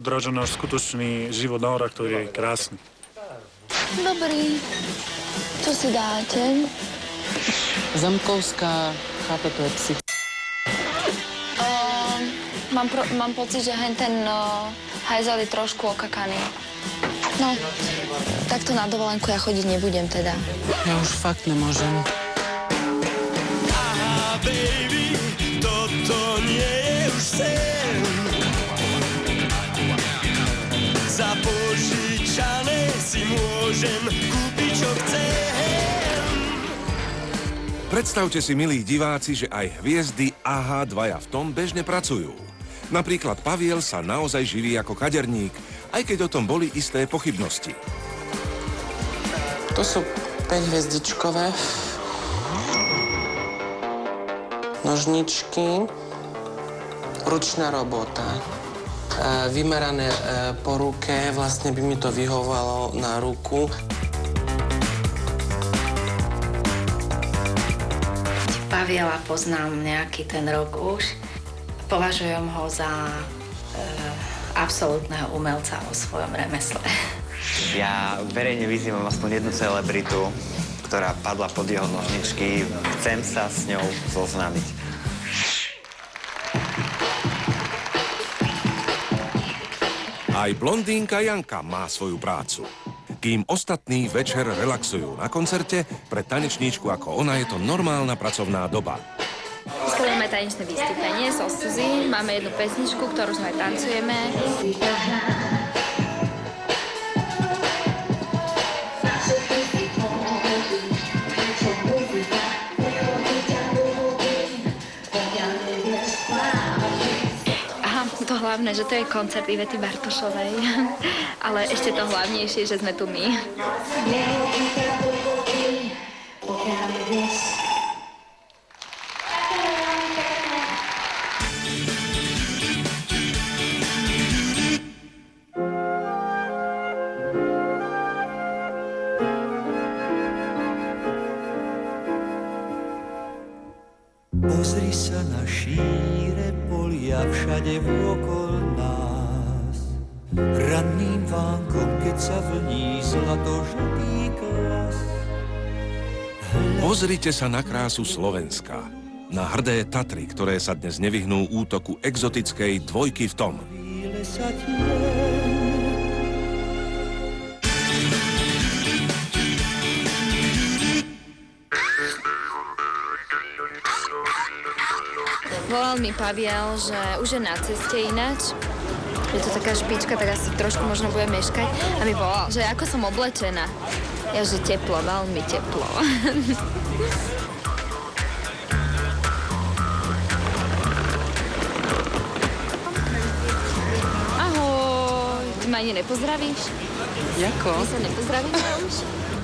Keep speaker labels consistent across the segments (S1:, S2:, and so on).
S1: Odráža náš skutočný život na horách, ktorý je krásny.
S2: Dobrý. Čo si dáte?
S3: Zemkovská, chápe, to je psy.
S2: Mám pocit, že ten hajzel je trošku okakaný. No, takto na dovolenku ja chodiť nebudem teda.
S3: Ja už fakt nemôžem.
S4: Aha, baby, toto nie je už sen. Za požičané si môžem kúpiť, čo chcem.
S5: Predstavte si, milí diváci, že aj hviezdy AHA dvaja v tom bežne pracujú. Napríklad Paviel sa naozaj živí ako kaderník, aj keď o tom boli isté pochybnosti.
S3: To sú 5-hviezdičkové. Nožničky. Ručná robota. Vymerané po ruke, vlastne by mi to vyhovalo na ruku.
S6: Paviela poznám nejaký ten rok už. Považujem ho za absolútneho umelca vo svojom remesle.
S7: Ja verejne vyzývam aspoň jednu celebritu, ktorá padla pod jeho nožničky. Chcem sa s ňou zoznámiť.
S5: Aj blondínka Janka má svoju prácu. Kým ostatní večer relaxujú na koncerte, pre tanečníčku ako ona je to normálna pracovná doba.
S8: Skúšame tanečné vystúpenie zo Suzy. Máme jednu pesničku, ktorú sme tancujeme. Aha, to hlavné, že to je koncert Ivety Bartošovej. Ale ešte to hlavnejšie, že sme tu my.
S4: Pozri sa na šíre polia všade vôkol nás. Ranným vánkom, keď sa vlní zlatožltý klas.
S5: Pozrite sa na krásu Slovenska. Na hrdé Tatry, ktoré sa dnes nevyhnú útoku exotickej dvojky v tom.
S4: Chvíle sa tieň.
S8: Volal mi Paviel, že už je na ceste ináč. Je to taká špička, tak asi trošku možno bude meškať. A mi volal, že ako som oblečená. Ja, že teplo, veľmi teplo. Ahoj, ty ma ani nepozdravíš?
S3: Jako?
S8: Ty sa nepozdravíš už?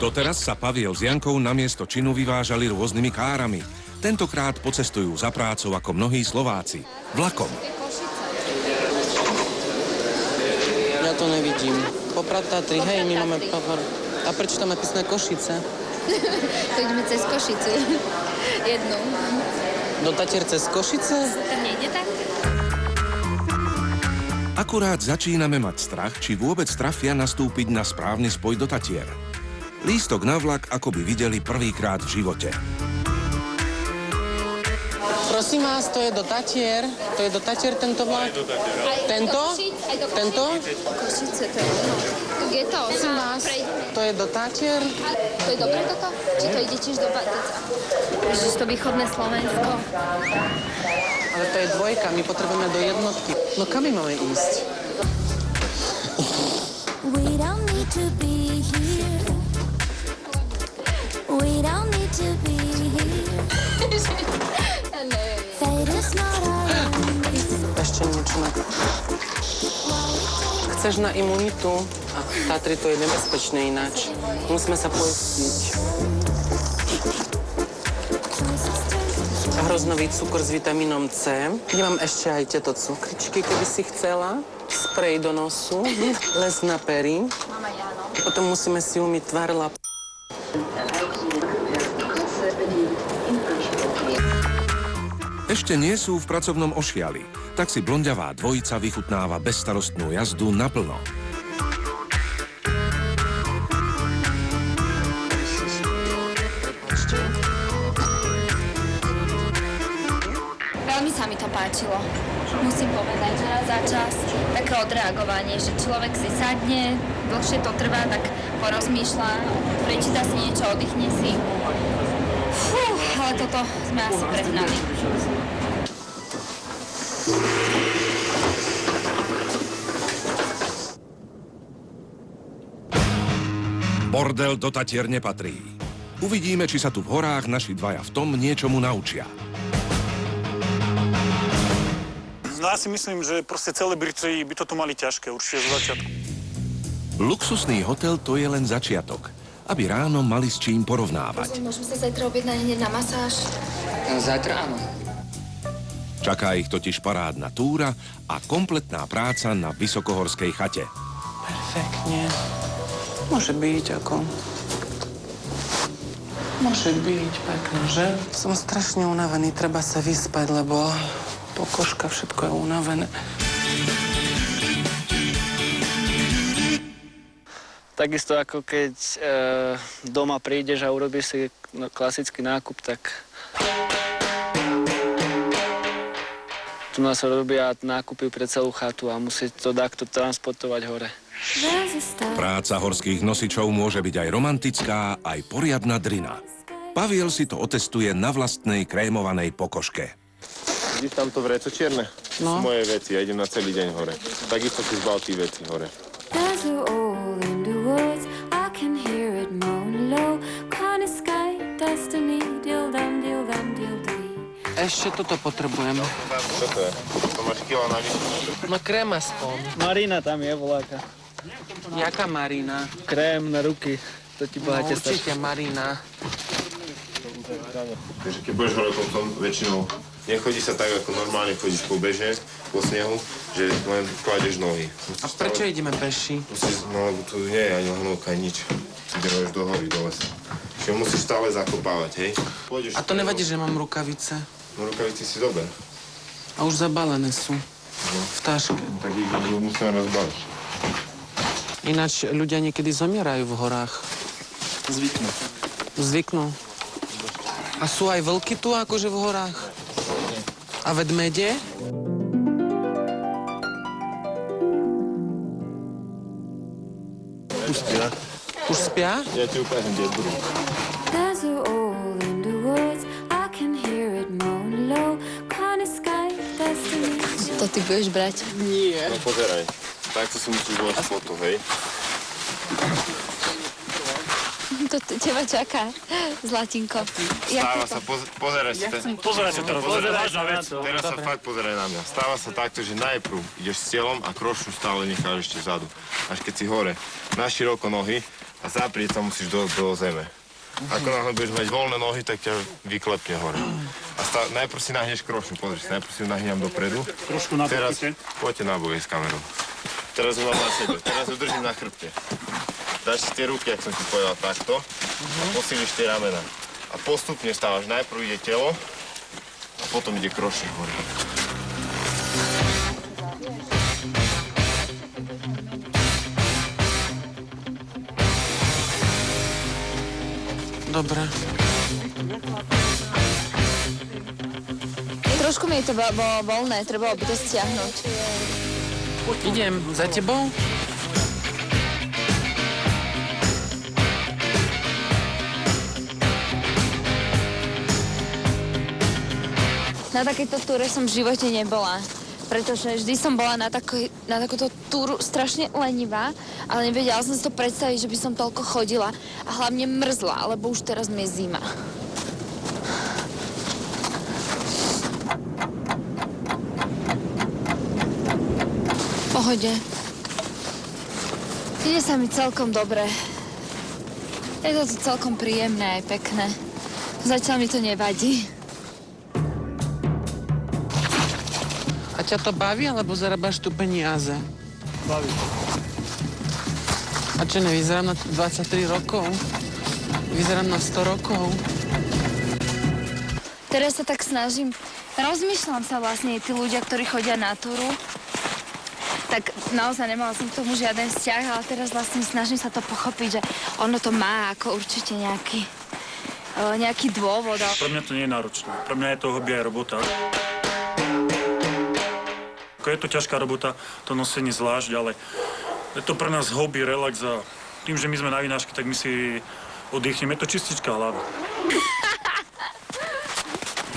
S5: Doteraz sa Paviel s Jankou namiesto činu vyvážali rôznymi kárami. Tentokrát pocestujú za prácou ako mnohí Slováci. Vlakom.
S3: Ja to nevidím. Poprad Tatry, hej, my máme papar. A prečo tam napísané Košice?
S8: To ideme cez Košicu. Jednu.
S3: Do Tatier cez Košice?
S8: Tam nejde tak?
S5: Akurát začíname mať strach, či vôbec trafia nastúpiť na správny spoj do Tatier. Lístok na vlak akoby videli prvýkrát v živote.
S3: Prosím vás, to je do Tatier. To je do Tatier tento vlak? Tento? Tento?
S8: Košice, to je jedno. Tak je to.
S3: Prosím vás, to je do Tatier?
S8: To je dobré toto? Či to ide tiež do Batica? Ježiš, to východné Slovensko.
S3: Ale to je dvojka, my potrebujeme do jednotky. No kam my máme ísť?
S9: We don't need to be here. We don't need to be here. Fate is not our enemy.
S3: Ešte niečo na... Chceš na imunitu? A Tatry, to je nebezpečné ináč. Musíme sa poistiť. Hroznový cukor s vitamínom C. Ja mám ešte aj tieto cukričky, keby si chcela. Sprej do nosu. Les na pery. Potom musíme si umyť tvár, lap.
S5: Ešte nie sú v pracovnom ošiali. tak si blonďavá dvojica vychutnáva bezstarostnú jazdu naplno.
S8: Veľmi sa mi to páčilo. Musím povedať, že raz za čas také odreagovanie, že človek si sadne, dlhšie to trvá, tak porozmýšľa, prečíta si niečo, oddychne si. Fú, ale toto sme asi prehnali.
S5: Bordel do Tatier nepatrí. Uvidíme, či sa tu v horách naši dvaja v tom niečomu naučia.
S1: No ja si myslím, že proste celebrity by to tu mali ťažké, určite zo začiatku.
S5: Luxusný hotel to je len začiatok, aby ráno mali s čím porovnávať.
S8: Môžeme sa zajtra objednať hneď na masáž?
S3: Zajtra áno.
S5: Čaká ich totiž parádna túra a kompletná práca na vysokohorskej chate.
S3: Perfektne. Môže byť ako... Môže byť pekne, že? Som strašne unavený, treba sa vyspať, lebo pokožka, všetko je unavené.
S10: Takisto ako keď doma prídeš a urobíš si klasický nákup, tak tu nás robia nákupy pre celú chatu a musí to takto transportovať hore.
S5: Práca horských nosičov môže byť aj romantická, aj poriadna drina. Paviel si to otestuje na vlastnej krémovanej pokožke.
S11: Vidíš tamto vreco čierne?
S3: No.
S11: Moje veci, ja idem na celý deň hore. Takisto si zbal tí veci hore.
S3: Ešte toto potrebujem.
S11: Čo to je? To máš kilo navyše?
S3: No krém aspoň.
S10: Marina tam je voláka.
S3: Jaká Marina?
S10: Krém na ruky. To ti
S3: No
S10: bohate
S3: určite Marina.
S11: Takže keď budeš hore potom väčšinou nechodí sa tak, ako normálne chodíš po bežne, po snehu, že len kladeš nohy.
S3: A prečo ideme peši?
S11: No lebo tu nie je ani hnovka, nič. Ideme už do hory, do lesa. Čiže musíš stále zakopávať, hej?
S3: A to nevadí, že mám rukavice?
S11: No rukavice si dober.
S3: A už zabalené sú. V taške.
S11: Tak ich musíme rozbaliť.
S3: Ináč ľudia niekedy zomierajú v horách.
S10: Zvyknú.
S3: Zvyknú. A sú aj vlky tu, akože v horách? A vedmede?
S11: Už spia?
S3: Už spia?
S11: Ja ti ukážem, kde budú.
S2: To ty budeš brať?
S3: Nie.
S11: No pozeraj. Takto si musíš vložiť foto, hej?
S2: To teba čaká, Zlatinko.
S11: Stáva sa, pozeraj si.
S1: Pozeraj sa teraz, pozeraj na vec.
S11: Teraz sa fakt pozeraj na mňa. Stáva sa takto, že najprv ideš s cieľom a krošu stále necháš ešte vzadu. Až keď si hore, na široko nohy a zaprieť sa musíš do zeme. Ako náhle budeš mať voľné nohy, tak ťa vyklepne hore. A najprv si nahneš krošu, pozri si, najprv si ju nahniem dopredu.
S1: Trošku na
S11: Teraz
S1: pokyte.
S11: poďte na bok s kamerou. Teraz ju mám na sebe, teraz ju držím na chrbte. Dáš si tie ruky, jak som ti povedal, takto. A posíliš tie ramena. A postupne stávaš. Najprv ide telo a potom ide krošík hore.
S3: Dobre.
S2: Trošku mi to bolo voľné, trebalo by to stiahnuť.
S3: Idem za tebou?
S2: Na takéto túre som v živote nebola, pretože vždy som bola na takúto túru strašne lenivá, ale nevedela som si to predstaviť, že by som toľko chodila a hlavne mrzla, lebo už teraz mi je zima. V pohode. Ide sa mi celkom dobre. Je to tu celkom príjemné aj pekné. Zatiaľ mi to nevadí.
S3: A ťa to baví, alebo zarábaš tu peniaze?
S10: Baví.
S3: A čo, nevyzerám na 23 rokov? Vyzerám na 100 rokov?
S2: Teraz sa tak snažím
S8: rozmýšľam sa vlastne, tí ľudia, ktorí chodia na túru, tak naozaj nemala som k tomu žiaden vzťah, ale teraz vlastne snažím sa to pochopiť, že ono to má ako určite nejaký dôvod.
S1: Pre mňa to nie je náročné. Pre mňa je to hobby aj robota. Je to ťažká robota, to nosenie zvlášť, ale je to pre nás hobby, relax a tým, že my sme na vynáške, tak my si oddychneme. Je to čistička hlavy.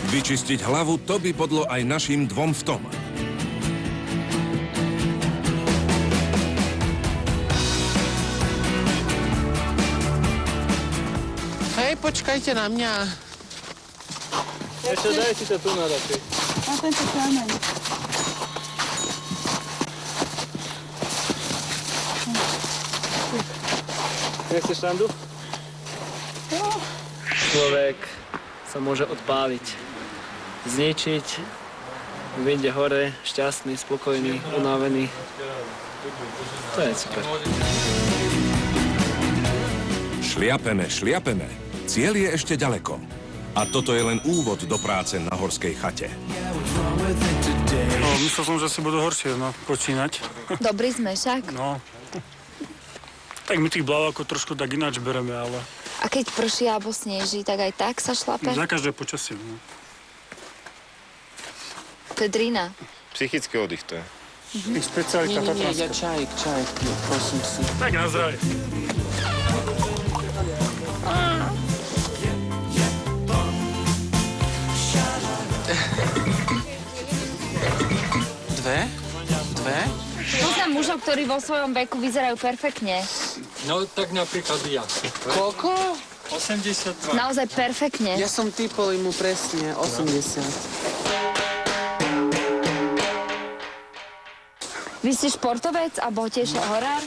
S5: Vyčistiť hlavu, to by podlo aj našim dvom v tom.
S3: Hej, počkajte na mňa.
S10: Ešte daj si to tu na radšej.
S2: A tento kameň.
S10: Nechceš randu? Človek sa môže odpáliť, zničiť, vyjde hore, šťastný, spokojný, unavený. To je super.
S5: Šliapeme. Cieľ je ešte ďaleko. A toto je len úvod do práce na horskej chate.
S1: No, myslel som, že si budú horšie, počínať.
S2: Dobrý zmešak.
S1: No. Tak my tých blavakov trošku tak ináč bereme, ale...
S2: A keď prší alebo sneží, tak aj tak sa šlape?
S1: Za každé počasie, no.
S2: Pedrina.
S11: Psychický oddych to je.
S1: Špeciálka
S3: Ja
S1: tatranska.
S3: čaj, prosím si.
S1: Tak na zdravie.
S3: Dve?
S8: Poznám mužov, ktorí vo svojom veku vyzerajú perfektne.
S10: No, tak napríklad ja.
S3: Koľko?
S10: 82.
S8: Naozaj perfektne.
S3: Ja som typol mu presne 80.
S8: Vy ste športovec alebo tiež horár?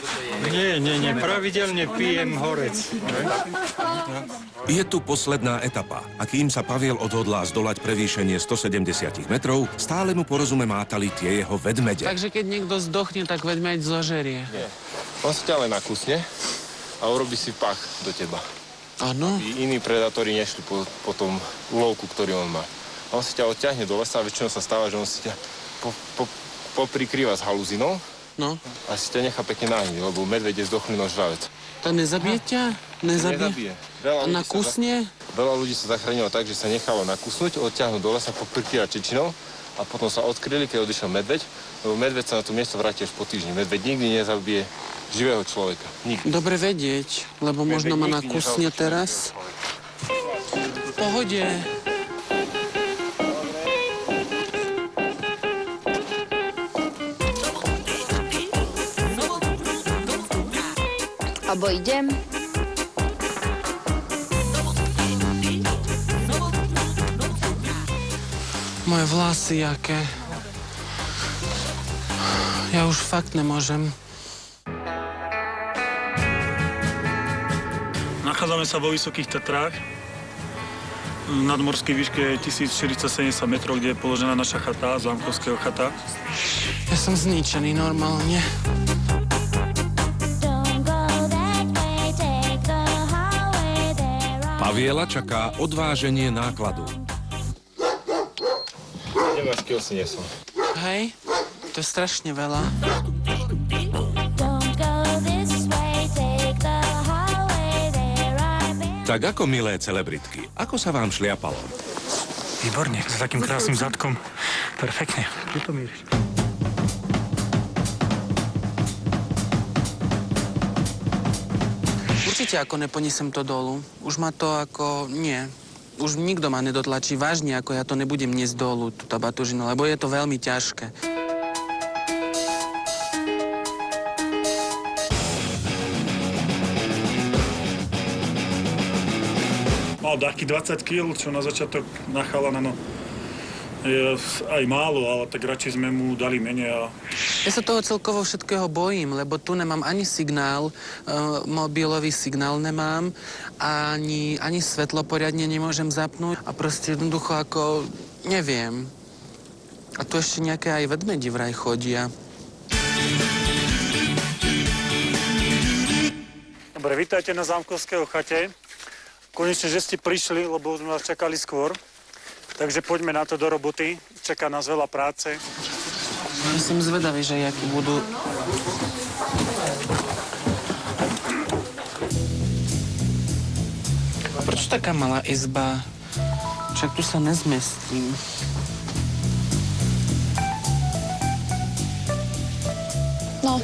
S12: Nie, pravidelne pijem horec.
S5: Je tu posledná etapa a kým sa Paviel odhodlá zdolať prevýšenie 170 metrov, stále mu po rozume mátali tie jeho vedmede.
S3: Takže keď niekto zdochne, tak vedmeď zožerie.
S11: Nie. On sa ťa len nakusne a urobí si pach do teba.
S3: Áno.
S11: Iní predátori nešli po tom úlovku, ktorý on má. On si ťa odťahne do lesa a väčšinou sa stáva, že on si ťa poprikrýva s halúzinou.
S3: No.
S11: A si ťa nechá pekne nahniť, lebo medveď je zdochlý žravec.
S3: To nezabije ťa?
S11: Nezabije.
S3: A nakusne?
S11: Veľa ľudí sa zachránilo tak, že sa nechalo nakusnúť, odťahnuť do lesa, poprikrývať čečinou a potom sa odkryli, keď odišiel medveď, lebo medveď sa na to miesto vráti až po týždni. Medveď nikdy nezabije živého človeka. Nikdy.
S3: Dobre vedieť, lebo možno ma nakusne teraz. V pohode.
S2: Alebo idem?
S3: Moje vlasy jaké. Ja už fakt nemôžem.
S1: Nachádzame sa vo Vysokých Tatrách. V nadmorskej výške 1047 metrov, kde je položená naša chata, Zámkovského chata.
S3: Ja som zničený normálne.
S5: Paviela čaká odváženie nákladu.
S11: 17 kg si nesol.
S3: Hej, to je strašne veľa.
S5: Tak ako, milé celebritky, ako sa vám šliapalo?
S1: Výborne, s takým krásnym zadkom. Perfektne. Kde to mieríš?
S3: Určite ako neponesem to dolu. Už ma to ako... Nie. Už nikto ma nedotlačí vážne, ako ja to nebudem niesť dolu, túto batožinu, lebo je to veľmi ťažké.
S1: Mal taký 20 kg, čo na začiatok na chalana, no je aj málo, ale tak radšej sme mu dali menej a...
S3: Ja sa toho celkovo všetkého bojím, lebo tu nemám ani signál, mobilový signál nemám, ani svetlo poriadne nemôžem zapnúť a proste jednoducho ako, neviem. A tu ešte nejaké aj vedmedi vraj chodia.
S1: Dobre, vítajte na Zámkovského chate. Konečne, že ste prišli, lebo sme vás čakali skôr. Takže poďme na to do roboty. Čaká nás veľa práce.
S3: Ja som zvedavý, že jaký budú... Proč taká malá izba? Však tu sa nezmestím.
S2: No,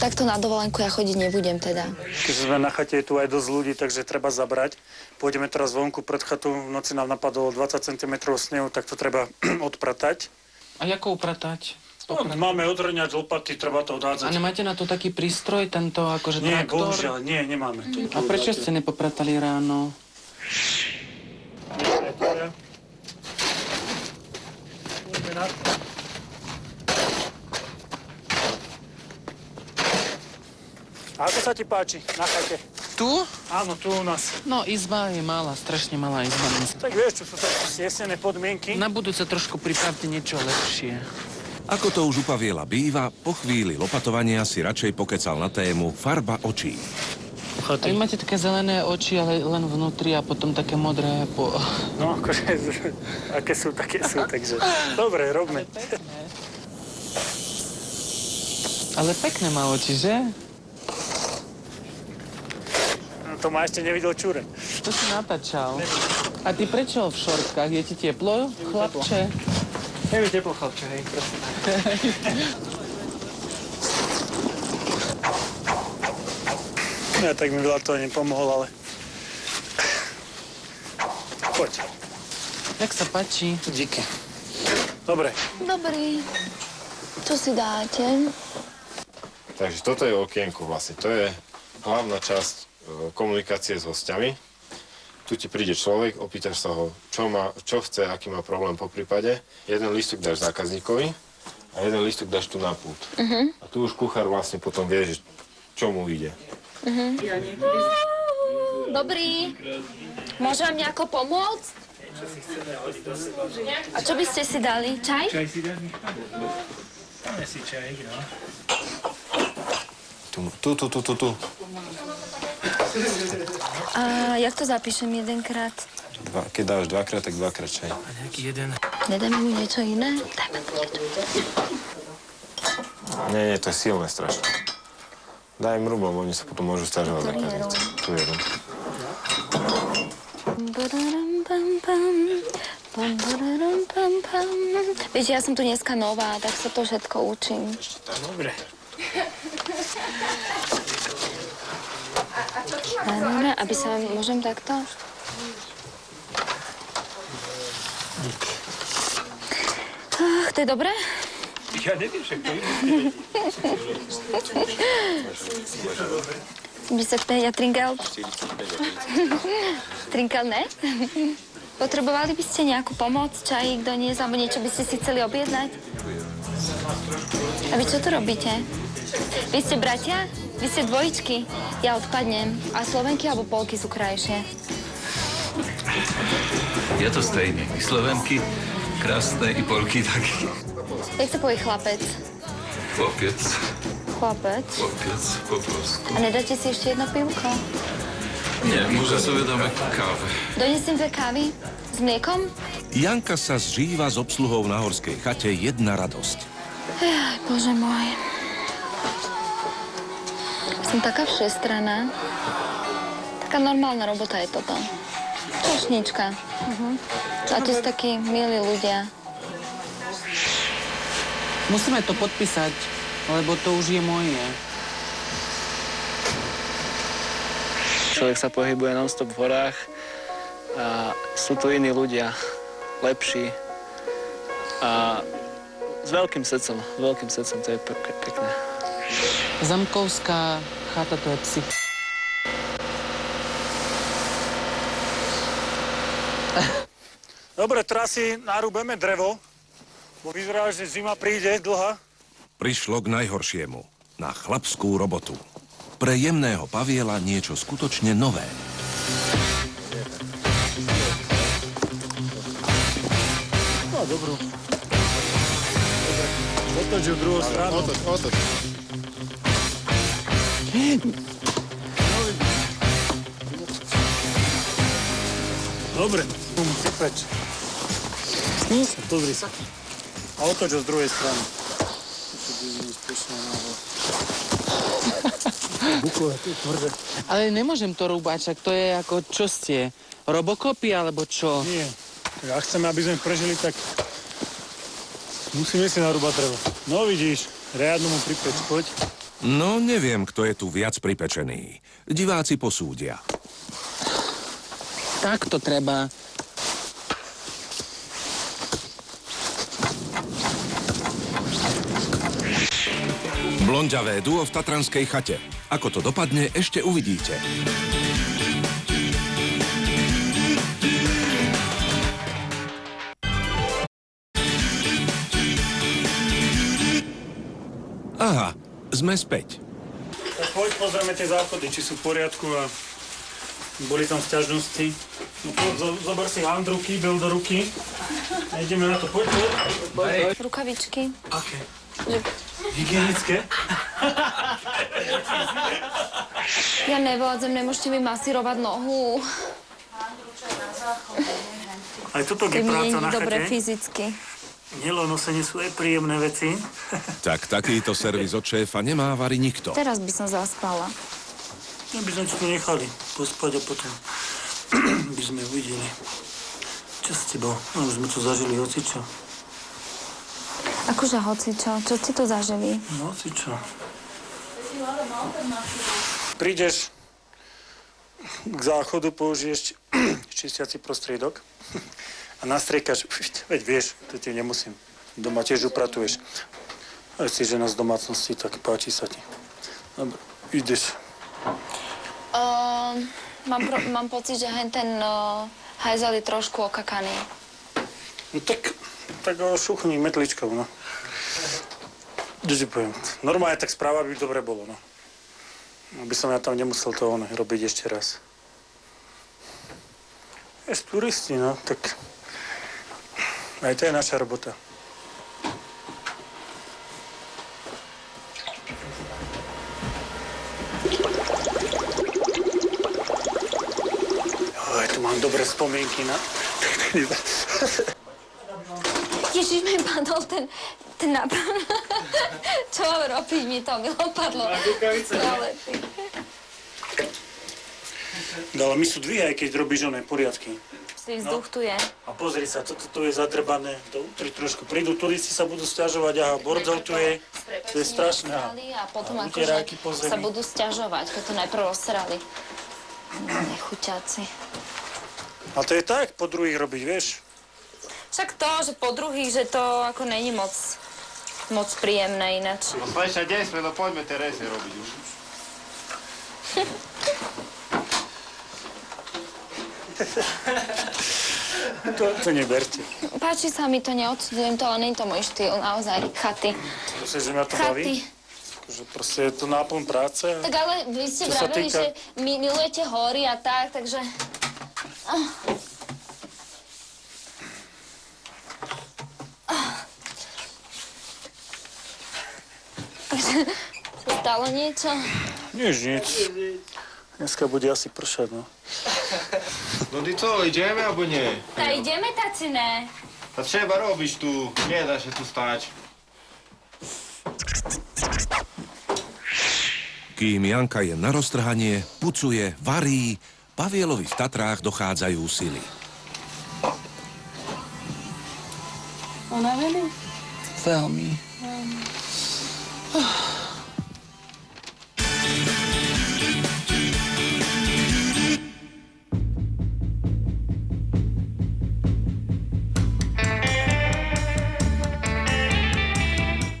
S2: takto na dovolenku ja chodiť nebudem teda.
S1: Keďže sme na chate, je tu aj dosť ľudí, takže treba zabrať. Pôjdeme teraz vonku pred chatu. V noci nám napadlo 20 cm snehu, tak to treba odpratať.
S3: A ako upratať?
S1: No, máme odrňať lopaty, treba to odhádzať.
S3: A nemáte na to taký prístroj, tento akože
S1: Nie,
S3: traktor?
S1: bohužiaľ, nie, nemáme.
S3: A prečo ste nepopratali ráno?
S1: A ako sa ti páči na chate?
S3: Tu?
S1: Áno, tu u nás.
S3: No, izba je malá, strašne malá izba.
S1: Tak vieš, čo sú to jesenné podmienky.
S3: Na budúce trošku pripravte niečo lepšie.
S5: Ako to už u Paviela býva, po chvíli lopatovania si radšej pokecal na tému farba očí.
S3: A vy máte také zelené oči, ale len vnútri a potom také modré po...
S1: No, akože, aké sú, také sú, takže... Dobre, robme.
S3: Ale pekné má oči, že?
S1: No, to ma ešte nevidel Čure.
S3: To si natáčal. A ty prečo v šortkách? Je ti teplo, chlapče?
S1: Je mi teplo, chlapče, hej, prosím. Ja tak mi veľa toho nepomohol, ale... Poď.
S3: Jak sa páči?
S1: Díky. Dobre.
S2: Dobrý. Čo si dáte?
S11: Takže toto je okienko vlastne. To je hlavná časť komunikácie s hostiami. Tu ti príde človek, opýtaš sa ho, čo chce, aký má problém po prípade. Jeden lístok dáš zákazníkovi a jeden lístok dáš tu na pult. A tu už kuchár vlastne potom vie, že čo mu ide.
S8: Dobrý. Môžem vám nejako pomôcť? A čo by ste si dali? Čaj?
S1: Čaj si dáš, dáme si čaj, no.
S11: Tu.
S8: A jak to zapíšem jedenkrát?
S11: Keď dáš dvakrát, tak dvakrát čaj.
S3: A nejaký jeden.
S8: Nedáme mu niečo iné? Dajme mu niečo iné.
S11: Nie, to je silné strašne. Daj im rum, lebo oni sa potom môžu sťažovať.
S8: Ktorý je rum?
S11: Tu je rum.
S8: Viete, ja som tu dneska nová, tak sa to všetko učím.
S1: Dobre.
S8: Dobre, aby sa môžem takto? To je dobré?
S1: Ja neviem, však to ide.
S8: Ja trinkel. Trinkel, ne? Potrebovali by ste nejakú pomoc, čajík doniesť, alebo niečo by ste si chceli objednať? A vy čo tu robíte? Vy ste bratia? Vy ste dvojičky? Ja odpadnem. A Slovenky alebo Polky sú krajšie?
S13: Je to stejne. I Slovenky krásne, i Polky taky.
S8: Jak sa povie chlapec?
S13: Chłopiec.
S8: Chłopec?
S13: Chłopiec, po polsku.
S8: A nedáte si ešte jedno pivko?
S13: Nie, może sobie damy kawę.
S8: Donesiem dve kávy? S mliekom?
S5: Janka sa zžíva s obsluhou na horskej chate jedna radosť.
S8: Jaj, Bože môj. Som taká všestranná. Taká normálna robota je toto. Čašnička. A tu sú takí milí ľudia.
S3: Musíme to podpísať, lebo to už je moje.
S10: Človek sa pohybuje non-stop v horách a sú tu iní ľudia, lepší a s veľkým srdcom, to je pekné.
S3: Zamkovská chata, to je psych.
S1: Dobre, teraz si narúbeme drevo, bo vyzerá, že zima príde dlhá.
S5: Prišlo k najhoršiemu. Na chlapskú robotu. Pre jemného Paviela niečo skutočne nové.
S1: No, dobrú. Dobre, otoč ju druhou stranou.
S11: Otoč.
S1: Dobre, musí preč. Pozri sa. A otoč ho z druhej strany. Bukové, to je tvrdé.
S3: Ale nemôžem to rúbať, však to je ako, čo ste? Robokopy, alebo čo?
S1: Nie. Ak chceme, aby sme prežili, tak musíme si narúbať drevo. No vidíš, riadno mu pripeč, poď.
S5: No, neviem, kto je tu viac pripečený. Diváci posúdia.
S3: Tak to treba.
S5: Blonďavé duo v tatranskej chate. Ako to dopadne, ešte uvidíte. Aha, sme späť.
S1: Tak poď pozrieme tie záchody, či sú v poriadku a boli tam sťažnosti. No poď, zober si handru, kýbel do ruky. A ideme na to, poď.
S2: Rukavičky.
S1: Aké? Hygienické?
S2: Ja nevládzem, nemôžete mi masírovať nohu.
S1: Aj toto je
S2: Keď mi
S1: práca
S2: nie
S1: na
S2: je dobre
S1: chate.
S2: fyzicky.
S1: Nelonosenie sú aj príjemné veci.
S5: Tak takýto servis od šéfa nemá vari nikto.
S2: Teraz by som zaspala.
S1: Ja by sme ti tu nechali pospať a potom by sme uvideli. Čo s tebou? No, už sme tu zažili hocičo.
S2: Akože hocičo? Čo ste tu zažili?
S1: No, hocičo. Prídeš k záchodu, použiješ čistiaci prostriedok a nastriekaš, veď vieš, to ti nemusím. Doma tiež upratuješ. Ak si žena z domácnosti, tak páči sa ti. Dobre, ideš.
S2: Mám pocit, že ten hajzel je trošku okakaný.
S1: No tak ho šuchni metličkou, no. Čo ti poviem? Normálne tak správa by dobre bolo, no. Aby som ja tam nemusel to robiť ešte raz. Vieš, turisti, no, tak aj to je naša robota. Joj, tu mám dobré spomienky na...
S2: Ježiš, mi padol ten nápad. Čo mám robiť? Mi to opadlo.
S1: Ale my sú dvíhaj, keď robíš oné poriadky.
S2: Si vzduch tu je.
S1: A pozri sa, toto je zadrbané. To utri trošku. Prídu turisti, sa budú sťažovať. Aha, bordzol tu je. To je strašné.
S2: A potom
S1: utieráky po
S2: akože
S1: zemi.
S2: sa budú sťažovať, keď to najprv rozsrali. Nechuťáci.
S1: A to je tak, po druhých robiť, vieš?
S2: Však to, že po druhých, že to ako není moc príjemné ináč.
S11: No sledený deň sme, no poďme Terezie robiť už.
S1: To neberte.
S2: Páči sa mi to, neodsudzujem to, ale nie je to môj štýl, naozaj. Chaty.
S1: Myslíš, že mňa to baví? Že proste je to náplň práce.
S2: Tak ale vy ste vraveli, že milujete hory a tak, takže... Sa stalo niečo?
S1: Nič. Dneska bude asi pršať, no.
S11: No ty co, ideme alebo nie?
S2: Tak ideme, tacine.
S11: To treba robiť tu, nedá sa tu stáť.
S5: Kým Janka je na roztrhanie, pucuje, varí, Pavielovi v Tatrách dochádzajú sily.
S3: Unavený? Veľmi.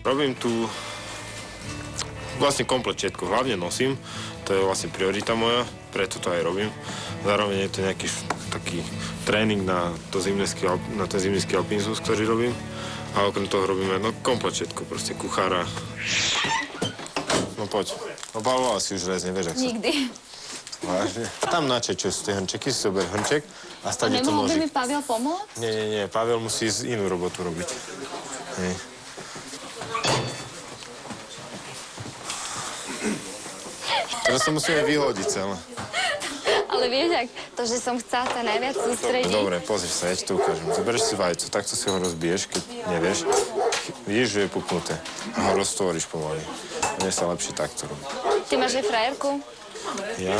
S11: Robím tu vlastne komplet všetko. Hlavne nosím, to je vlastne priorita moja, preto to aj robím. Zároveň je to nejaký taký tréning na ten zimnický alpinizmus, ktorý robím. A okrem toho robíme komplet všetko, proste kuchára. No poď, obalovala si už rezne, vieš, ak sa...
S2: Nikdy.
S11: Vážne? Tam načeť, čo sú tie hrnčeky, si zober hrnček a stade to
S2: nemohol by
S11: nožík.
S2: mi Pavel pomôcť?
S11: Nie, Pavel musí inú robotu robiť. Hej. Teraz sa musíme vyhodiť celé.
S2: Ale
S8: Ale vieš, ak to, že som chcela sa najviac sústrediť.
S11: Dobre, pozri sa, ja ti to ukážem. Zoberieš si vajco, takto si ho rozbiješ, keď nevieš. Vidíš, že je puknuté. A ho roztvoríš pomaly. Mne sa lepšie takto robí.
S8: Ty máš aj frajerku?
S11: Ja?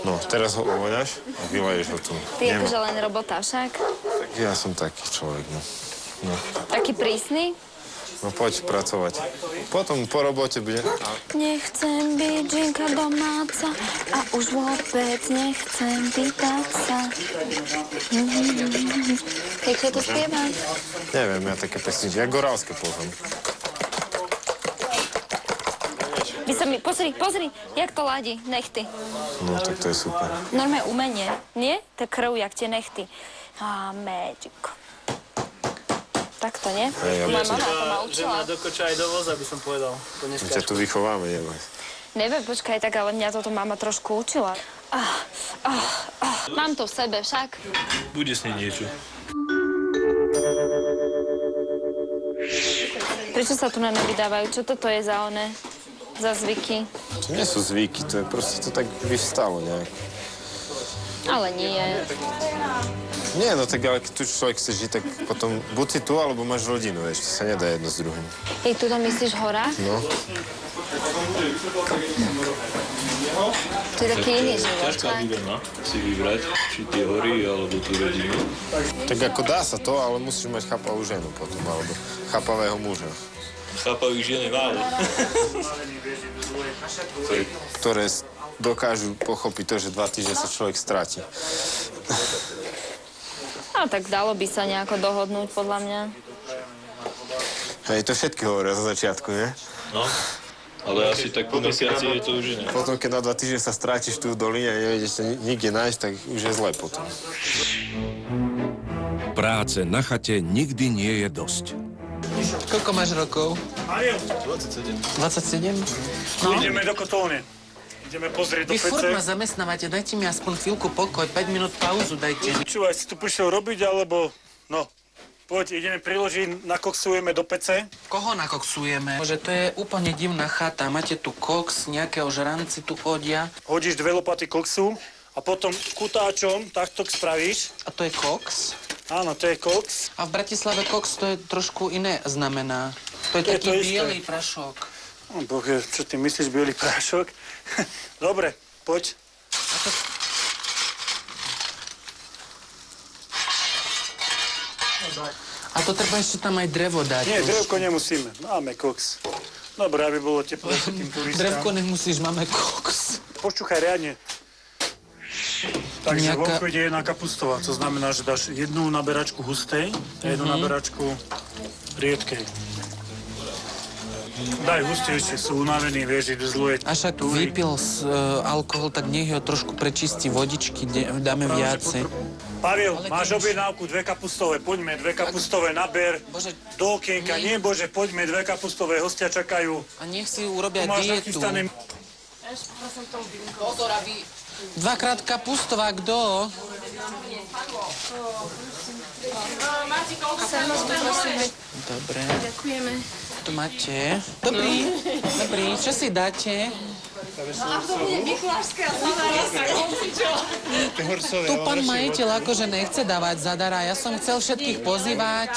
S11: No, teraz ho uvoľaš a vyleješ ho tu.
S8: Ty akože len robota však?
S11: Tak ja som taký človek, no.
S8: Taký prísny?
S11: No poď pracovať. Potom po robote bude...
S8: Nechcem byť Žinka domáca a už vôbec nechcem pýtať sa. Jak sa to spieva?
S11: Neviem, ja také pesničky, ja gorálske poznám.
S8: Vy sa mi, pozri, jak to ladí, nechty.
S11: No, tak to je super.
S8: Normálne umenie, nie? To krv, jak tie nechty. Magic. Takto, nie? Moja mama to ma učila.
S10: Že ma do koča aj do voza, by som povedal.
S11: My ťa tu vychováme, neboj.
S8: Neviem, počkaj, tak ale mňa toto mama trošku učila. Mám to v sebe však.
S13: Bude s nej niečo.
S8: Prečo sa tu na nevydávajú? Čo toto je za one? Za zvyky?
S11: To nie sú zvyky, to je proste to tak vyvstalo nejak.
S8: Ale nie.
S11: Nie, no tak ale keď tu človek chce žiť, tak potom buď si tu, alebo máš rodinu, vieš, to sa nedá jedno s druhým.
S8: Ty tu to myslíš hora?
S11: No.
S8: To je taký iný život,
S13: Ťažká dilema si vybrať, či tie hory, alebo tú rodinu.
S11: Tak ako dá sa to, ale musíš mať chápavú ženu potom, alebo chápavého muža.
S13: Chápavých žien je málo.
S11: Ktoré dokážu pochopiť to, že 2 týždne sa človek stráti.
S8: No tak dalo by sa nejako dohodnúť, podľa mňa.
S11: Hej, to všetky hovoria za začiatku, nie?
S13: No, ale asi tak po mesiaci je to už iné.
S11: Potom, keď na 2 týždne sa strátiš tu v doline a nevieš sa nikde nájsť, tak už je zle potom.
S5: Práce na chate nikdy nie je dosť.
S3: Koľko máš rokov?
S1: 27.
S3: 27?
S1: No. Ideme do kotolne. Ideme pozrieť do
S3: Vy furt ma
S1: pece.
S3: zamestnávate, dajte mi aspoň chvíľku pokoj, 5 minút pauzu dajte.
S1: Počúvaj, si tu prišiel robiť, alebo... No, poď, ideme priložiť, nakoksujeme do pece.
S3: Koho nakoksujeme? Bože, to je úplne divná chata. Máte tu koks, nejaké ožranci tu chodia.
S1: Hodíš 2 lopaty koksu a potom kutáčom takto spravíš.
S3: A to je koks?
S1: Áno, to je koks.
S3: A v Bratislave koks to je trošku iné znamená. To je taký bielý prašok.
S1: Oh, Bože, čo ty myslíš, bielý prášok? Dobre, poď.
S3: A to treba ešte tam aj drevo dať.
S1: Nie,
S3: už.
S1: drevko nemusíme. Máme koks. Dobre, aby bolo teplé tým turistám.
S3: Drevko nemusíš, máme koks.
S1: Počúchaj riadne. Takže
S3: Nejaká...
S1: vonku ide jedna kapustová, to znamená, že dáš jednu naberačku hustej a jednu naberačku riedkej. Daj hustejšie, sú unavení, vieš, idú zluje.
S3: A však vypil alkohol, tak nech ho trošku prečistí vodičky, dáme viacej.
S1: Pavel, máš objednávku 2 kapustové, poďme, 2 kapustové naber do okienka. Nie, Bože, poďme, 2 kapustové, hostia čakajú.
S3: A nech si urobia
S1: Tu máš
S3: dietu.
S1: nachystané.
S3: Pozor, aby... 2-krát kapustová, kto? Dobre.
S8: Ďakujeme.
S3: Tu máte. Dobrý. Čo si dáte?
S14: A to bude Mikulášské a
S3: Tu pán majiteľ akože nechce dávať zadara. Ja som chcel všetkých pozývať.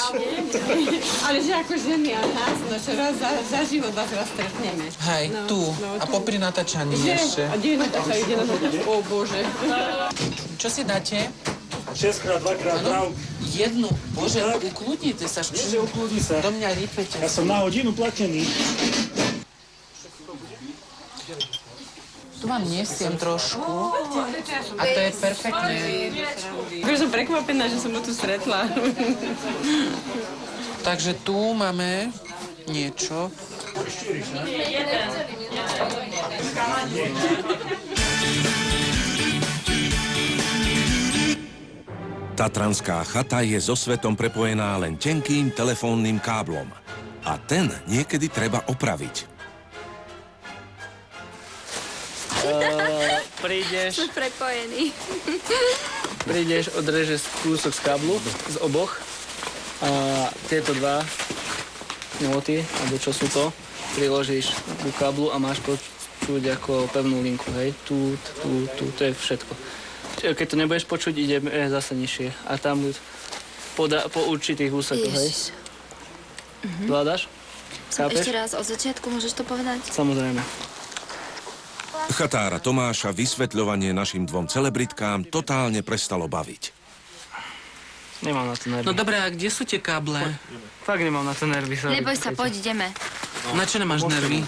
S14: Ale že ako ženy a nás, no čo raz za život vás raz stretneme.
S3: Hej, tu. A popri natáčaní ešte.
S14: A kde natáča, ide natáča? O Bože.
S3: Čo si dáte?
S1: 6x, 2x, brav.
S3: Jednu. Bože, ukludnite sa.
S1: Že ukludni sa.
S3: Do mňa rýpete.
S1: Ja som na hodinu platený.
S3: Tu vám nesiem trošku. A to je perfektné.
S14: Už som prekvapená, že som ho tu stretla.
S3: Takže tu máme niečo.
S5: Tatranská chata je so svetom prepojená len tenkým telefónnym káblom. A ten niekedy treba opraviť.
S10: Prídeš,
S8: Sme prepojení.
S10: odrežeš kúsok z káblu, z oboch. A tieto dva nôty, alebo čo sú to, priložíš ku káblu a máš počuť ako pevnú linku, hej. Tu, to je všetko. Keď to nebudeš počuť, ideme zase nižšie. A tam po určitých úsekoch, hej. Vládaš? Chápeš?
S2: Ešte raz od začiatku, môžeš to povedať?
S10: Samozrejme.
S5: Chatára Tomáša vysvetľovanie našim dvom celebritkám totálne prestalo baviť.
S10: Nemám na to nervy.
S3: No dobré, a kde sú tie káble?
S10: Fakt nemám na to nervy, sorry.
S2: Neboj sa, poď, ideme.
S3: Na čo nemáš nervy?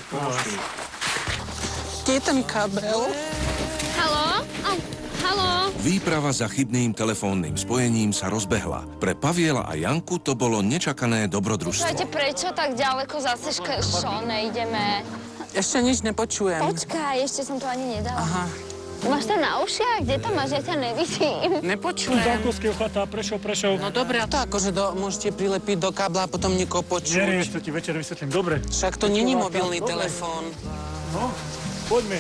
S3: Kde je ten kábel?
S2: Haló? Haló?
S5: Výprava za chybným telefónnym spojením sa rozbehla. Pre Paviela a Janku to bolo nečakané dobrodružstvo.
S2: Počkajte, prečo tak ďaleko zase nejdeme?
S3: Ešte nič nepočujem.
S2: Počkaj, ešte som to ani nedala.
S3: Aha.
S2: Máš to na ušiach? Kde to máš? Ja ťa nevidím.
S3: Nepočujem.
S1: Zákovského chata, Prešov.
S3: No dobre, a to akože môžete prilepiť do kábla a potom niekoho počuť.
S1: Nerieš, to ti večer vysvetlím. Dobre.
S3: Však to není mobilný telefón.
S1: No, poďme.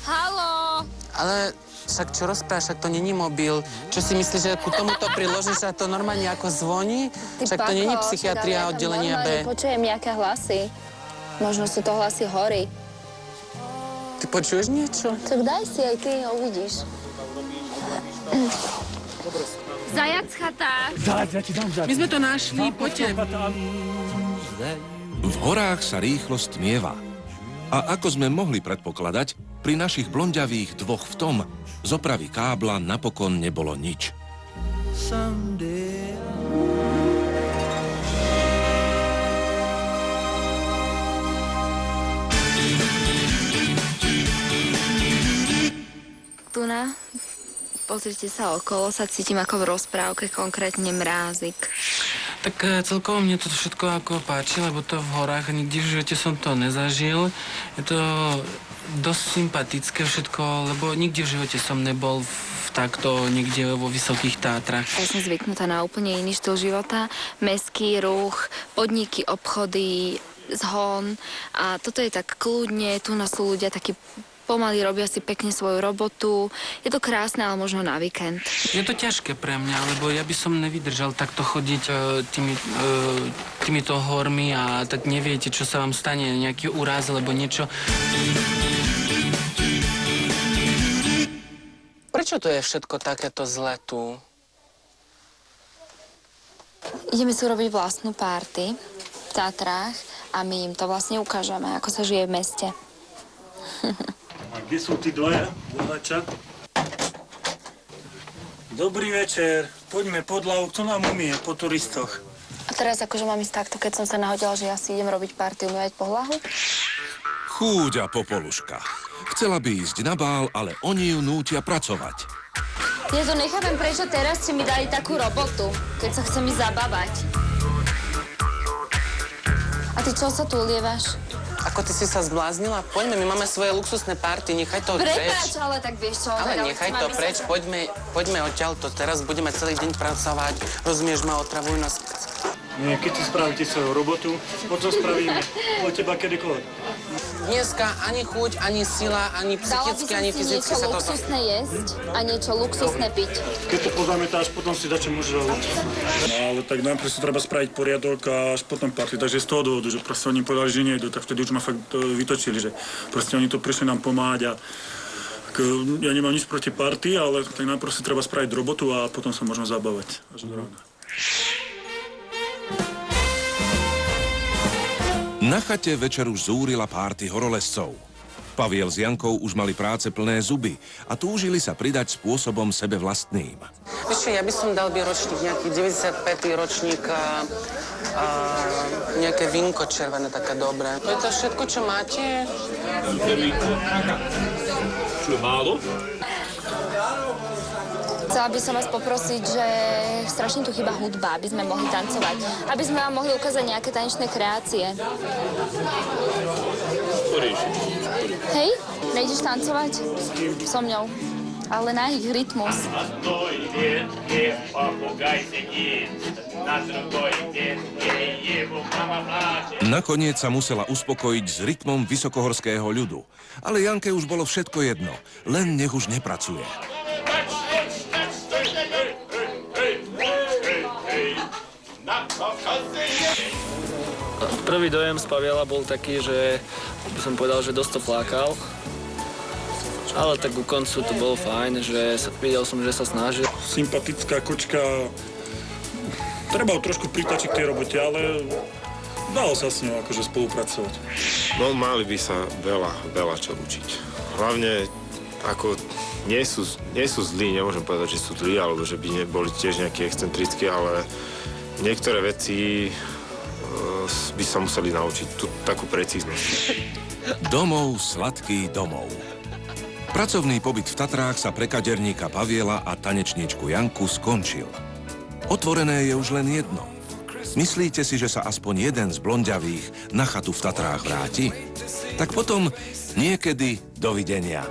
S2: Haló?
S3: Ale však čo rozprávaš, však to není mobil. Čo si myslíš, že ku tomuto priložíš a to normálne ako zvoní? Však to není psychiatria oddelenia B.
S2: Počujem nejaké hlasy. Možno sú to hlasy hory.
S3: Ty počuješ niečo?
S2: Tak daj si, aj ty uvidíš. Zajac chata.
S1: Ja ti dám zajac.
S3: My sme to našli, poďte.
S5: V horách sa rýchlo stmieva. A ako sme mohli predpokladať, pri našich blonďavých dvoch v tom z opravy kábla napokon nebolo nič.
S2: Tuna, pozrite sa okolo, sa cítim ako v rozprávke, konkrétne mrázik.
S3: Tak celkovo mne to všetko ako páči, lebo to v horách, nikdy v živote som to nezažil. Je to dosť sympatické všetko, lebo nikdy v živote som nebol takto niekde vo Vysokých Tátrach.
S2: Ja som zvyknutá na úplne iný štýl života. Mestský ruch, podniky, obchody, zhon. A toto je tak kľudne, tu sú ľudia takí pomaly, robia si pekne svoju robotu. Je to krásne, ale možno na víkend.
S3: Je to ťažké pre mňa, lebo ja by som nevydržal takto chodiť týmito hormi a tak neviete, čo sa vám stane, nejaký úraz alebo niečo. Prečo to je všetko takéto zlé tu?
S2: Ideme si urobiť vlastnú párty v Tatrách a my im to vlastne ukážeme, ako sa žije v meste.
S1: A kde sú tí dvaja? Dobrý večer. Poďme pod hlavu. Kto nám umie po turistoch?
S2: A teraz akože mám ísť takto, keď som sa nahodila, že ja si idem robiť párty, umývať po hlahu?
S5: Chúďa popoluška. Chcela by ísť na bál, ale oni ju nútia pracovať.
S2: Ja to nechápem, prečo teraz ste mi dali takú robotu, keď sa chcem ísť zabávať. A ty čo sa tu ulievaš?
S3: Ako ty si sa zbláznila? Poďme, my máme svoje luxusné party, nechaj to preč.
S2: Prepáč, ale tak vieš čo?
S3: Ale nechaj to preč, poďme odtiaľto. Teraz budeme celý deň pracovať, rozumieš ma, otravujú nás.
S1: Nie, keď si spravíte svoju robotu, potom spravíme od teba kedykoľvek.
S3: Dneska ani chuť, ani sila, ani psychicky, ani fyzicky sa toto...
S2: Dala by som si niečo luxusné jesť a niečo luxusné piť.
S1: Keď to pozametáš, potom si dačo môžeš robiť. No ale tak najprv si treba spraviť poriadok a až potom party. Takže z toho dôvodu, že proste oni povedali, že nejdu, tak vtedy už ma fakt vytočili, že proste oni to prišli nám pomáhať a ja nemám nič proti party, ale tak najprv si treba spraviť robotu a potom sa možno zabávať. Až do rána.
S5: Na chate večer už zúrila párty horolezcov. Paviel s Jankou už mali práce plné zuby a túžili sa pridať spôsobom sebe vlastným.
S3: Vieš čo, ja by som dal ročník, nejaký 95. ročník a nejaké vínko červené, také dobré. To je to všetko, čo máte?
S15: Čo je málo?
S2: Chcela by som vás poprosiť, že strašne tu chýba hudba, aby sme mohli tancovať. Aby sme vám mohli ukázať nejaké tanečné kreácie. Hej, nejdeš tancovať? So mňou. Ale na ich rytmus.
S5: Nakoniec sa musela uspokojiť s rytmom vysokohorského ľudu. Ale Janke už bolo všetko jedno, len nech už nepracuje.
S10: Prvý dojem z Paviela bol taký, že by som povedal, že dosť to flákal. Ale tak ku koncu to bolo fajn, že videl som, že sa snažil.
S1: Sympatická kočka. Treba ho trošku pritačiť k tej robote, ale dalo sa s ňou akože spolupracovať.
S11: No, mali by sa veľa čo učiť. Hlavne, ako nie sú zlí, nemôžem povedať, že sú zlí, alebo že by neboli tiež nejaké excentrické, ale niektoré veci by sa museli naučiť, tú takú precíznosť.
S5: Domov, sladký domov. Pracovný pobyt v Tatrách sa pre kaderníka Paviela a tanečníčku Janku skončil. Otvorené je už len jedno. Myslíte si, že sa aspoň jeden z blonďavých na chatu v Tatrách vráti? Tak potom niekedy dovidenia.